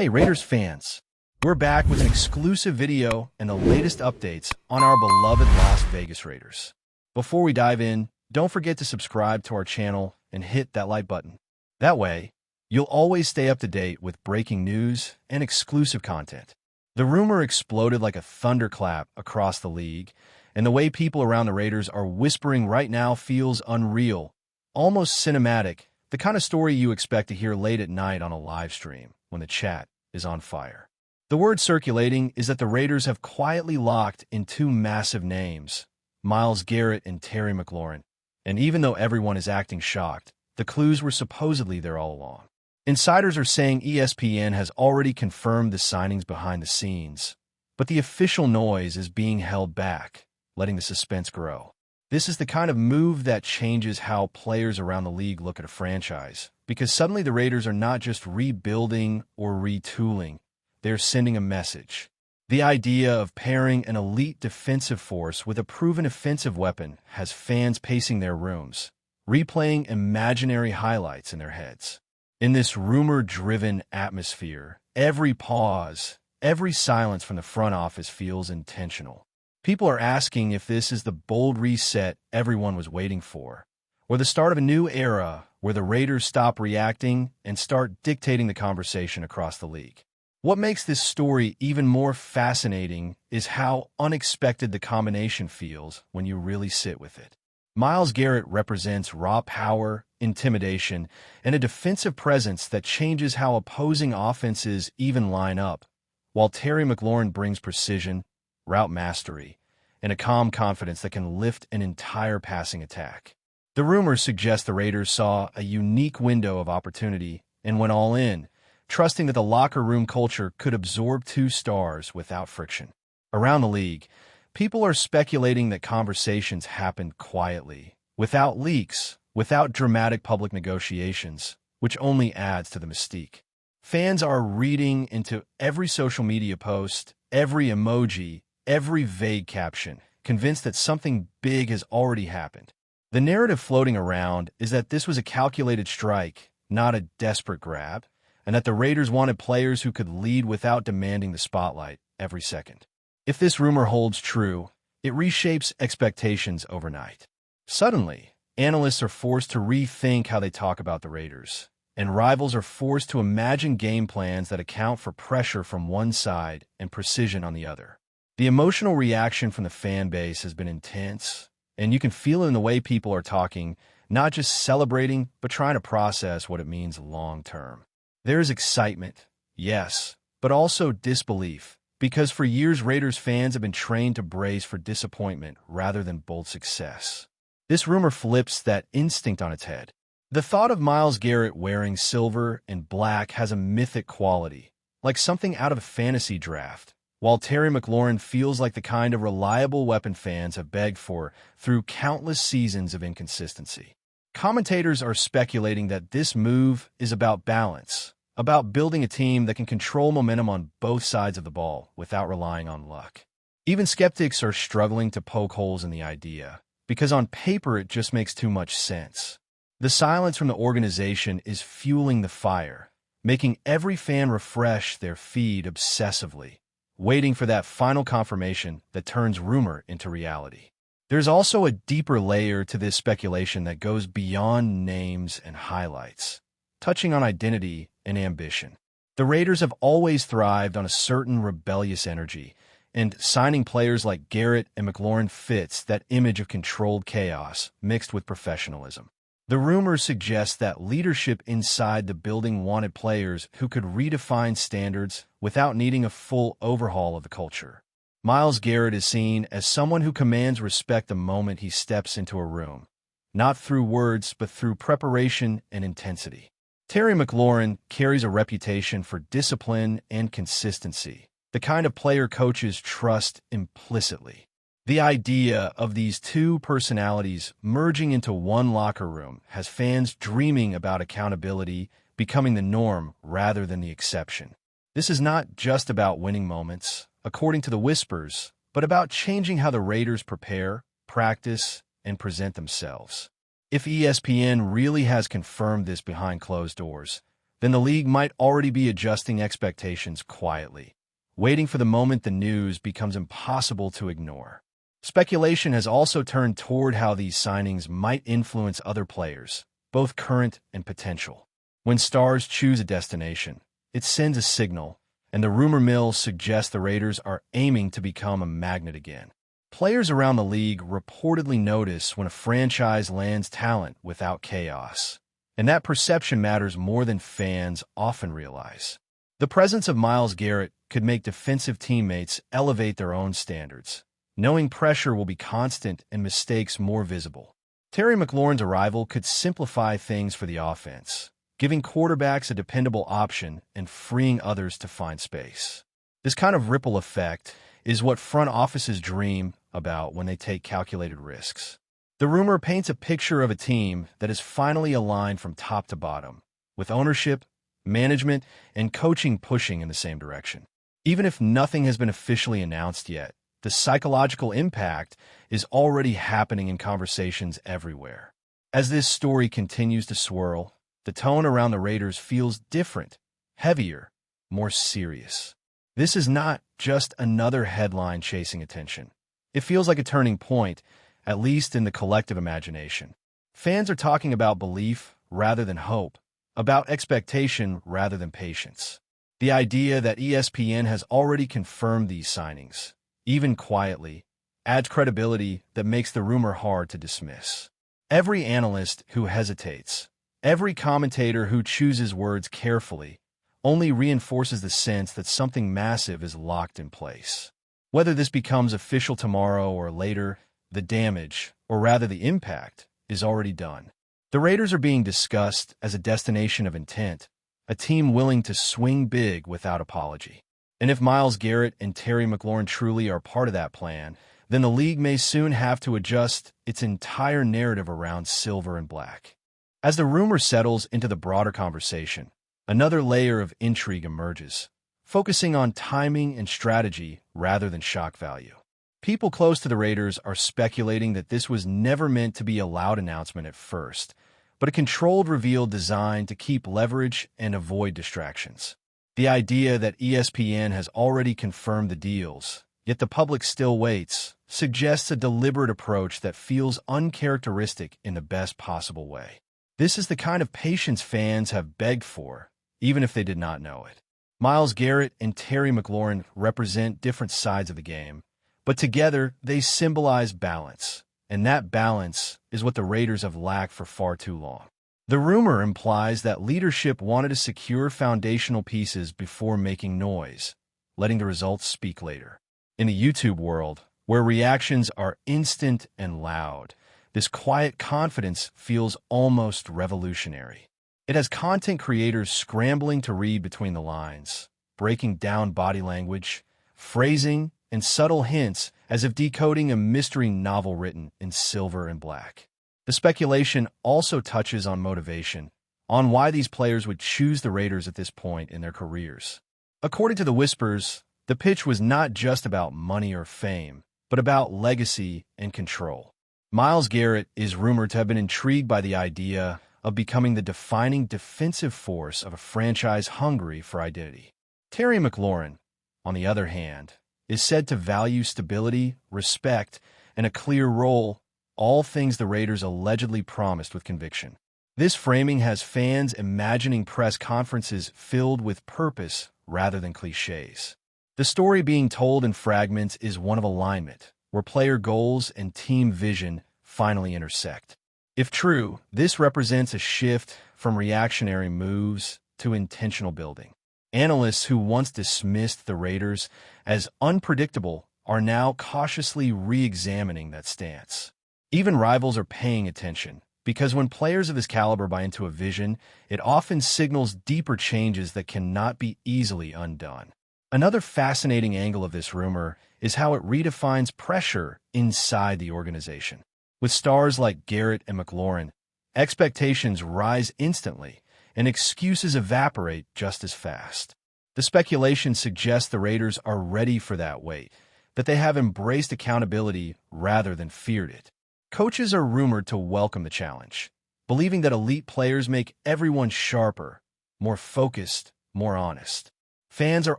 Hey Raiders fans, we're back with an exclusive video and the latest updates on our beloved Las Vegas Raiders. Before we dive in, don't forget to subscribe to our channel and hit that like button. That way, you'll always stay up to date with breaking news and exclusive content. The rumor exploded like a thunderclap across the league, and the way people around the Raiders are whispering right now feels unreal, almost cinematic, the kind of story you expect to hear late at night on a live stream when the chat is on fire. The word circulating is that the Raiders have quietly locked in two massive names, Myles Garrett and Terry McLaurin, and even though everyone is acting shocked, the clues were supposedly there all along. Insiders are saying ESPN has already confirmed the signings behind the scenes, but the official noise is being held back, letting the suspense grow. This is the kind of move that changes how players around the league look at a franchise, because suddenly the Raiders are not just rebuilding or retooling, they're sending a message. The idea of pairing an elite defensive force with a proven offensive weapon has fans pacing their rooms, replaying imaginary highlights in their heads. In this rumor-driven atmosphere, every pause, every silence from the front office feels intentional. People are asking if this is the bold reset everyone was waiting for, or the start of a new era where the Raiders stop reacting and start dictating the conversation across the league. What makes this story even more fascinating is how unexpected the combination feels when you really sit with it. Myles Garrett represents raw power, intimidation, and a defensive presence that changes how opposing offenses even line up, while Terry McLaurin brings precision, route mastery, and a calm confidence that can lift an entire passing attack. The rumors suggest the Raiders saw a unique window of opportunity and went all in, trusting that the locker room culture could absorb two stars without friction. Around the league, people are speculating that conversations happened quietly, without leaks, without dramatic public negotiations, which only adds to the mystique. Fans are reading into every social media post, every emoji, every vague caption, convinced that something big has already happened. The narrative floating around is that this was a calculated strike, not a desperate grab, and that the Raiders wanted players who could lead without demanding the spotlight every second. If this rumor holds true, it reshapes expectations overnight. Suddenly, analysts are forced to rethink how they talk about the Raiders, and rivals are forced to imagine game plans that account for pressure from one side and precision on the other. The emotional reaction from the fan base has been intense, and you can feel it in the way people are talking, not just celebrating, but trying to process what it means long-term. There is excitement, yes, but also disbelief, because for years Raiders fans have been trained to brace for disappointment rather than bold success. This rumor flips that instinct on its head. The thought of Myles Garrett wearing silver and black has a mythic quality, like something out of a fantasy draft, while Terry McLaurin feels like the kind of reliable weapon fans have begged for through countless seasons of inconsistency. Commentators are speculating that this move is about balance, about building a team that can control momentum on both sides of the ball without relying on luck. Even skeptics are struggling to poke holes in the idea, because on paper it just makes too much sense. The silence from the organization is fueling the fire, making every fan refresh their feed obsessively, waiting for that final confirmation that turns rumor into reality. There's also a deeper layer to this speculation that goes beyond names and highlights, touching on identity and ambition. The Raiders have always thrived on a certain rebellious energy, and signing players like Garrett and McLaurin fits that image of controlled chaos mixed with professionalism. The rumors suggest that leadership inside the building wanted players who could redefine standards without needing a full overhaul of the culture. Myles Garrett is seen as someone who commands respect the moment he steps into a room, not through words but through preparation and intensity. Terry McLaurin carries a reputation for discipline and consistency, the kind of player coaches trust implicitly. The idea of these two personalities merging into one locker room has fans dreaming about accountability becoming the norm rather than the exception. This is not just about winning moments, according to the whispers, but about changing how the Raiders prepare, practice, and present themselves. If ESPN really has confirmed this behind closed doors, then the league might already be adjusting expectations quietly, waiting for the moment the news becomes impossible to ignore. Speculation has also turned toward how these signings might influence other players, both current and potential. When stars choose a destination, it sends a signal, and the rumor mill suggests the Raiders are aiming to become a magnet again. Players around the league reportedly notice when a franchise lands talent without chaos, and that perception matters more than fans often realize. The presence of Myles Garrett could make defensive teammates elevate their own standards, knowing pressure will be constant and mistakes more visible. Terry McLaurin's arrival could simplify things for the offense, giving quarterbacks a dependable option and freeing others to find space. This kind of ripple effect is what front offices dream about when they take calculated risks. The rumor paints a picture of a team that is finally aligned from top to bottom, with ownership, management, and coaching pushing in the same direction. Even if nothing has been officially announced yet, the psychological impact is already happening in conversations everywhere. As this story continues to swirl, the tone around the Raiders feels different, heavier, more serious. This is not just another headline chasing attention. It feels like a turning point, at least in the collective imagination. Fans are talking about belief rather than hope, about expectation rather than patience. The idea that ESPN has already confirmed these signings, even quietly, adds credibility that makes the rumor hard to dismiss. Every analyst who hesitates, every commentator who chooses words carefully, only reinforces the sense that something massive is locked in place. Whether this becomes official tomorrow or later, the damage, or rather the impact, is already done. The Raiders are being discussed as a destination of intent, a team willing to swing big without apology. And if Myles Garrett and Terry McLaurin truly are part of that plan, then the league may soon have to adjust its entire narrative around silver and black. As the rumor settles into the broader conversation, another layer of intrigue emerges, focusing on timing and strategy rather than shock value. People close to the Raiders are speculating that this was never meant to be a loud announcement at first, but a controlled reveal designed to keep leverage and avoid distractions. The idea that ESPN has already confirmed the deals, yet the public still waits, suggests a deliberate approach that feels uncharacteristic in the best possible way. This is the kind of patience fans have begged for, even if they did not know it. Myles Garrett and Terry McLaurin represent different sides of the game, but together they symbolize balance, and that balance is what the Raiders have lacked for far too long. The rumor implies that leadership wanted to secure foundational pieces before making noise, letting the results speak later. In the YouTube world, where reactions are instant and loud, this quiet confidence feels almost revolutionary. It has content creators scrambling to read between the lines, breaking down body language, phrasing, and subtle hints as if decoding a mystery novel written in silver and black. The speculation also touches on motivation, on why these players would choose the Raiders at this point in their careers. According to the whispers, the pitch was not just about money or fame, but about legacy and control. Myles Garrett is rumored to have been intrigued by the idea of becoming the defining defensive force of a franchise hungry for identity. Terry McLaurin, on the other hand, is said to value stability, respect, and a clear role, all things the Raiders allegedly promised with conviction. This framing has fans imagining press conferences filled with purpose rather than cliches. The story being told in fragments is one of alignment, where player goals and team vision finally intersect. If true, this represents a shift from reactionary moves to intentional building. Analysts who once dismissed the Raiders as unpredictable are now cautiously re-examining that stance. Even rivals are paying attention, because when players of this caliber buy into a vision, it often signals deeper changes that cannot be easily undone. Another fascinating angle of this rumor is how it redefines pressure inside the organization. With stars like Garrett and McLaurin, expectations rise instantly, and excuses evaporate just as fast. The speculation suggests the Raiders are ready for that weight, that they have embraced accountability rather than feared it. Coaches are rumored to welcome the challenge, believing that elite players make everyone sharper, more focused, more honest. Fans are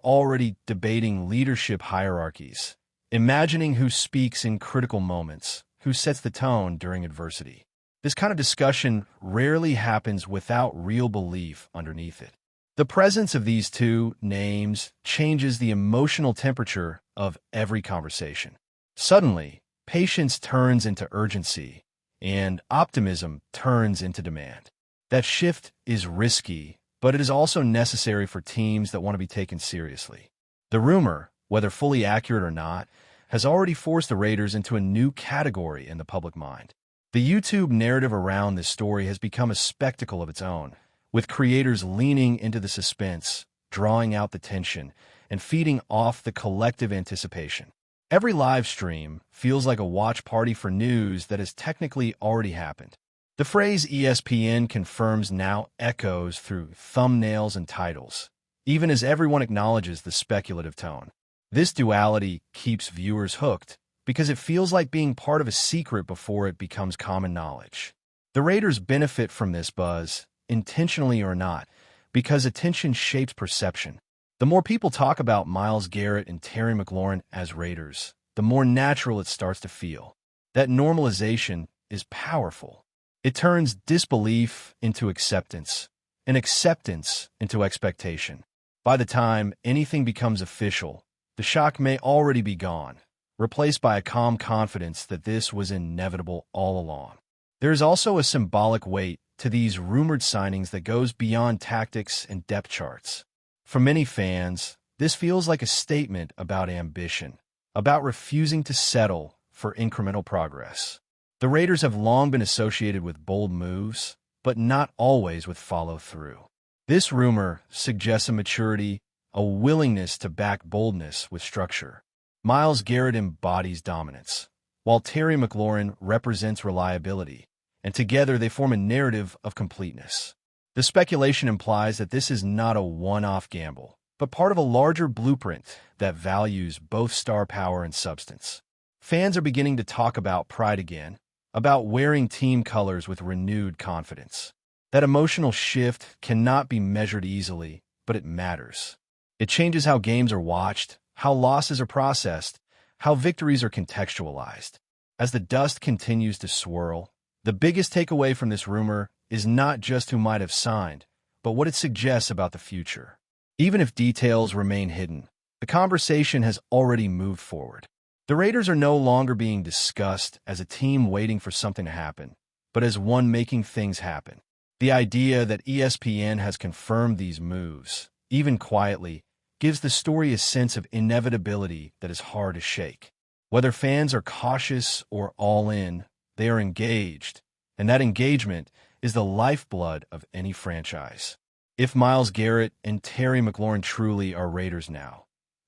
already debating leadership hierarchies, imagining who speaks in critical moments, who sets the tone during adversity. This kind of discussion rarely happens without real belief underneath it. The presence of these two names changes the emotional temperature of every conversation. Suddenly, patience turns into urgency, and optimism turns into demand. That shift is risky, but it is also necessary for teams that want to be taken seriously. The rumor, whether fully accurate or not, has already forced the Raiders into a new category in the public mind. The YouTube narrative around this story has become a spectacle of its own, with creators leaning into the suspense, drawing out the tension, and feeding off the collective anticipation. Every live stream feels like a watch party for news that has technically already happened. The phrase ESPN confirms now echoes through thumbnails and titles, even as everyone acknowledges the speculative tone. This duality keeps viewers hooked because it feels like being part of a secret before it becomes common knowledge. The Raiders benefit from this buzz, intentionally or not, because attention shapes perception. The more people talk about Myles Garrett and Terry McLaurin as Raiders, the more natural it starts to feel. That normalization is powerful. It turns disbelief into acceptance, and acceptance into expectation. By the time anything becomes official, the shock may already be gone, replaced by a calm confidence that this was inevitable all along. There is also a symbolic weight to these rumored signings that goes beyond tactics and depth charts. For many fans, this feels like a statement about ambition, about refusing to settle for incremental progress. The Raiders have long been associated with bold moves, but not always with follow-through. This rumor suggests a maturity, a willingness to back boldness with structure. Myles Garrett embodies dominance, while Terry McLaurin represents reliability, and together they form a narrative of completeness. The speculation implies that this is not a one-off gamble, but part of a larger blueprint that values both star power and substance. Fans are beginning to talk about pride again, about wearing team colors with renewed confidence. That emotional shift cannot be measured easily, but it matters. It changes how games are watched, how losses are processed, how victories are contextualized. As the dust continues to swirl, the biggest takeaway from this rumor is not just who might have signed, but what it suggests about the future. Even if details remain hidden, the conversation has already moved forward. The Raiders are no longer being discussed as a team waiting for something to happen, but as one making things happen. The idea that ESPN has confirmed these moves, even quietly, gives the story a sense of inevitability that is hard to shake. Whether fans are cautious or all in, they are engaged, and that engagement is the lifeblood of any franchise. If Myles Garrett and Terry McLaurin truly are Raiders now,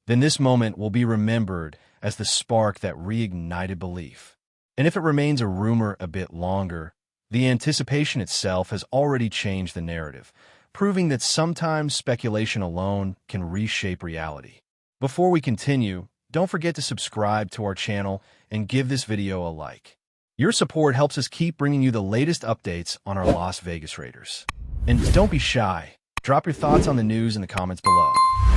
then this moment will be remembered as the spark that reignited belief. And if it remains a rumor a bit longer, the anticipation itself has already changed the narrative, proving that sometimes speculation alone can reshape reality. Before we continue, don't forget to subscribe to our channel and give this video a like. Your support helps us keep bringing you the latest updates on our Las Vegas Raiders. And don't be shy. Drop your thoughts on the news in the comments below.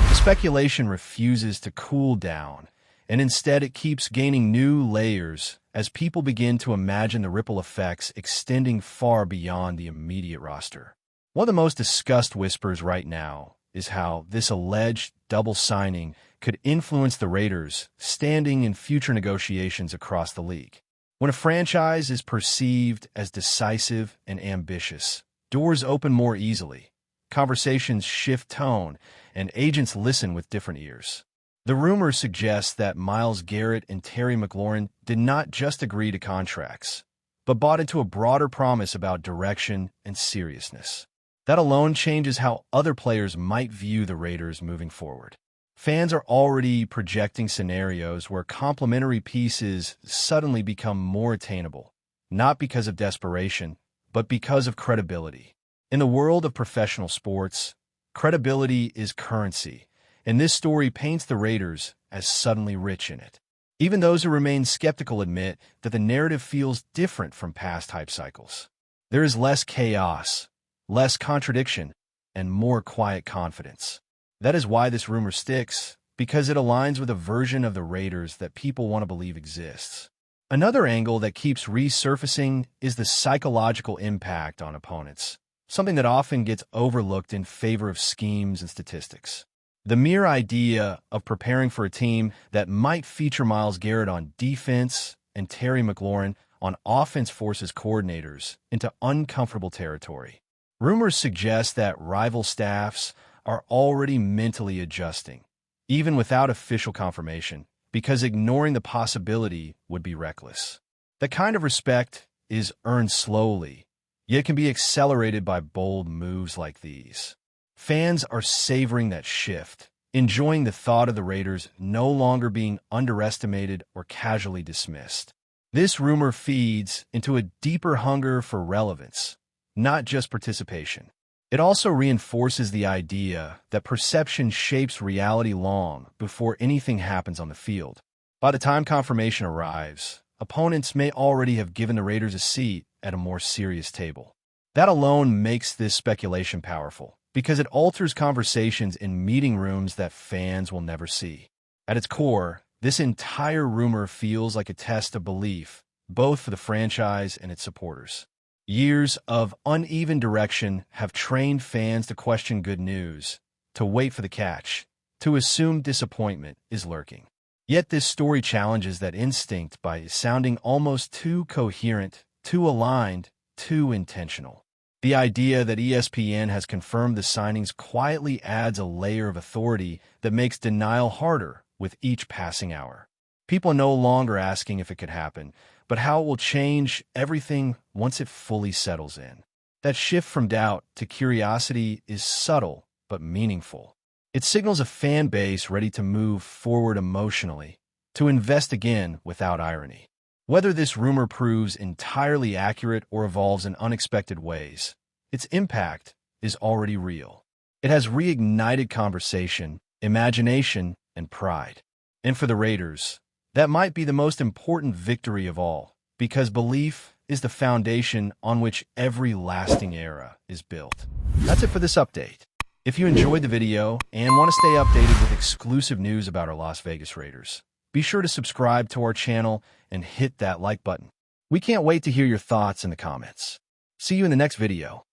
The speculation refuses to cool down, and instead it keeps gaining new layers as people begin to imagine the ripple effects extending far beyond the immediate roster. One of the most discussed whispers right now is how this alleged double signing could influence the Raiders' standing in future negotiations across the league. When a franchise is perceived as decisive and ambitious, doors open more easily, conversations shift tone, and agents listen with different ears. The rumor suggests that Myles Garrett and Terry McLaurin did not just agree to contracts, but bought into a broader promise about direction and seriousness. That alone changes how other players might view the Raiders moving forward. Fans are already projecting scenarios where complementary pieces suddenly become more attainable, not because of desperation, but because of credibility. In the world of professional sports, credibility is currency, and this story paints the Raiders as suddenly rich in it. Even those who remain skeptical admit that the narrative feels different from past hype cycles. There is less chaos, less contradiction, and more quiet confidence. That is why this rumor sticks, because it aligns with a version of the Raiders that people want to believe exists. Another angle that keeps resurfacing is the psychological impact on opponents, something that often gets overlooked in favor of schemes and statistics. The mere idea of preparing for a team that might feature Myles Garrett on defense and Terry McLaurin on offense forces coordinators into uncomfortable territory. Rumors suggest that rival staffs are already mentally adjusting, even without official confirmation, because ignoring the possibility would be reckless. The kind of respect is earned slowly, yet can be accelerated by bold moves like these. Fans are savoring that shift, enjoying the thought of the Raiders no longer being underestimated or casually dismissed. This rumor feeds into a deeper hunger for relevance, not just participation. It also reinforces the idea that perception shapes reality long before anything happens on the field. By the time confirmation arrives, opponents may already have given the Raiders a seat at a more serious table. That alone makes this speculation powerful, because it alters conversations in meeting rooms that fans will never see. At its core, this entire rumor feels like a test of belief, both for the franchise and its supporters. Years of uneven direction have trained fans to question good news, to wait for the catch, to assume disappointment is lurking. Yet this story challenges that instinct by sounding almost too coherent, too aligned, too intentional. The idea that ESPN has confirmed the signings quietly adds a layer of authority that makes denial harder with each passing hour. People are no longer asking if it could happen, but how it will change everything once it fully settles in. That shift from doubt to curiosity is subtle but meaningful. It signals a fan base ready to move forward emotionally, to invest again without irony. Whether this rumor proves entirely accurate or evolves in unexpected ways, its impact is already real. It has reignited conversation, imagination, and pride. And for the Raiders, that might be the most important victory of all, because belief is the foundation on which every lasting era is built. That's it for this update. If you enjoyed the video and want to stay updated with exclusive news about our Las Vegas Raiders, be sure to subscribe to our channel and hit that like button. We can't wait to hear your thoughts in the comments. See you in the next video.